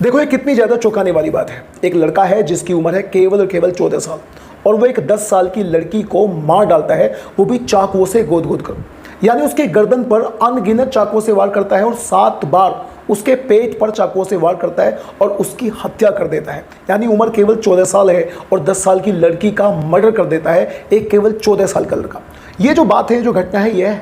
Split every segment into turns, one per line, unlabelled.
देखो ये कितनी ज़्यादा चौंकाने वाली बात है। एक लड़का है जिसकी उम्र है केवल और केवल 14 साल और वो एक 10 साल की लड़की को मार डालता है, वो भी चाकुओं से गोद गोद कर। यानी उसके गर्दन पर अनगिनत चाकुओं से वार करता है और 7 बार उसके पेट पर चाकुओं से वार करता है और उसकी हत्या कर देता है। यानी उम्र केवल 14 साल है और 10 साल की लड़की का मर्डर कर देता है एक केवल 14 साल का लड़का। ये जो बात है, जो घटना है, ये है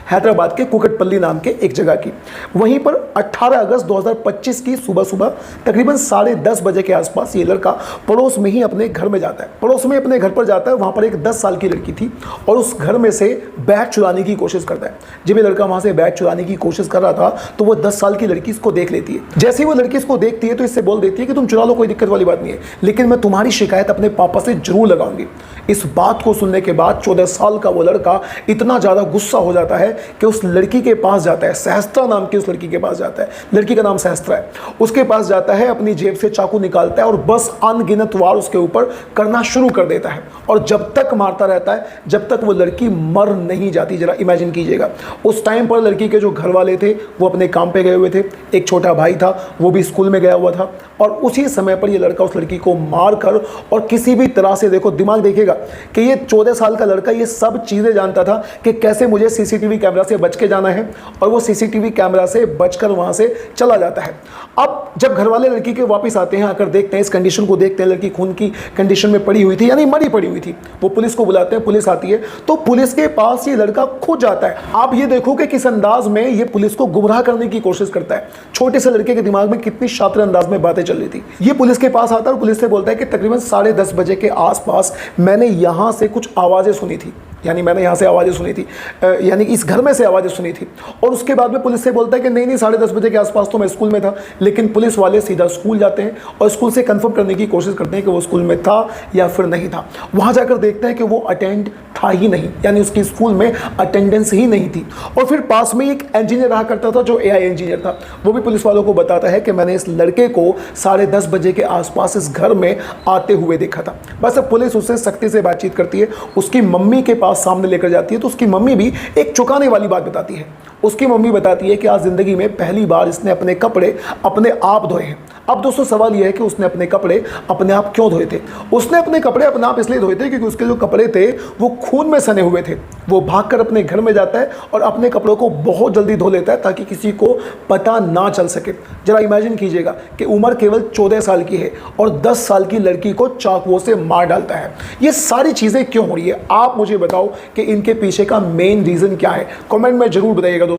हैदराबाद के कुकटपल्ली नाम के एक जगह की। वहीं पर 18 अगस्त 2025 की सुबह सुबह तकरीबन 10:30 बजे के आसपास ये लड़का पड़ोस में ही अपने घर में जाता है। पड़ोस में अपने घर पर जाता है, वहाँ पर एक 10 साल की लड़की थी और उस घर में से बैग चुराने की कोशिश करता है। जब ये लड़का वहाँ से बैग चुराने की कोशिश कर रहा था तो वो 10 साल की लड़की इसको देख लेती है। जैसे ही वो लड़की इसको देखती है तो इससे बोल देती है कि तुम चुरा लो, कोई दिक्कत वाली बात नहीं है, लेकिन मैं तुम्हारी शिकायत अपने पापा से जरूर लगाऊंगी। इस बात को सुनने के बाद 14 साल का वो लड़का इतना ज़्यादा गुस्सा हो जाता है कि उस लड़की के पास जाता है, सहस्त्रा नाम की उस लड़की के पास जाता है, लड़की का नाम सहस्त्रा है, उसके पास जाता है, अपनी जेब से चाकू निकालता है और बस अनगिनत वार उसके ऊपर करना शुरू कर देता है और जब तक मारता रहता है जब तक वो लड़की मर नहीं जाती। जरा इमेजिन कीजिएगा, उस टाइम पर लड़की के जो घर वाले थे वो अपने काम पे गए हुए थे, एक छोटा भाई था वो भी स्कूल में गया हुआ था और उसी समय पर ये लड़का उस लड़की को मार कर और किसी भी तरह से, देखो दिमाग देखिएगा कि ये 14 साल का लड़का ये सब चीज़ें जानता था कि कैसे मुझे सीसीटीवी कैमरा से बच के जाना है और वो सीसीटीवी कैमरा से बचकर वहाँ से चला जाता है। अब जब घर वाले लड़की के वापस आते हैं, आकर देखते हैं इस कंडीशन को, देखते हैं लड़की खून की कंडीशन में पड़ी हुई थी, यानी मरी पड़ी हुई थी। वो पुलिस को बुलाते हैं, पुलिस आती है तो पुलिस के पास ये लड़का खुद जाता है। आप ये देखो कि किस अंदाज में ये पुलिस को गुमराह करने की कोशिश करता है। छोटे से लड़के के दिमाग में कितनी शातिर अंदाज में बातें चल रही थी। ये पुलिस के पास आता है और पुलिस से बोलता है कि तकरीबन 10:30 बजे के आसपास मैंने यहाँ से कुछ आवाज़ें सुनी थी, यानी मैंने यहाँ से आवाज़ें सुनी थी, यानी इस घर में से आवाज़ें सुनी थी। और उसके बाद में पुलिस से बोलता है कि नहीं 10:30 बजे के आसपास तो मैं स्कूल में था। लेकिन पुलिस वाले सीधा स्कूल जाते हैं और स्कूल से कंफर्म करने की कोशिश करते हैं कि वो स्कूल में था या फिर नहीं था। वहाँ जाकर देखते हैं कि वो अटेंड था ही नहीं, यानी उसकी स्कूल में अटेंडेंस ही नहीं थी। और फिर पास में एक इंजीनियर रहा करता था जो AI इंजीनियर था, वो भी पुलिस वालों को बताता है कि मैंने इस लड़के को 10:30 बजे के आसपास इस घर में आते हुए देखा था। बस अब पुलिस उससे सख्ती से बातचीत करती है, उसकी मम्मी के पास सामने लेकर जाती है तो उसकी मम्मी भी एक चौंकाने वाली बात बताती है। उसकी मम्मी बताती है कि आज ज़िंदगी में पहली बार इसने अपने कपड़े अपने आप धोए हैं। अब दोस्तों सवाल यह है कि उसने अपने कपड़े अपने आप क्यों धोए थे? उसने अपने कपड़े अपने आप इसलिए धोए थे क्योंकि उसके जो कपड़े थे वो खून में सने हुए थे। वो भागकर अपने घर में जाता है और अपने कपड़ों को बहुत जल्दी धो लेता है ताकि किसी को पता ना चल सके। जरा इमेजिन कीजिएगा कि उम्र केवल 14 साल की है और 10 साल की लड़की को चाकुओं से मार डालता है। ये सारी चीज़ें क्यों हो रही है? आप मुझे बताओ कि इनके पीछे का मेन रीज़न क्या है? कमेंट में जरूर बताइएगा दोस्तों।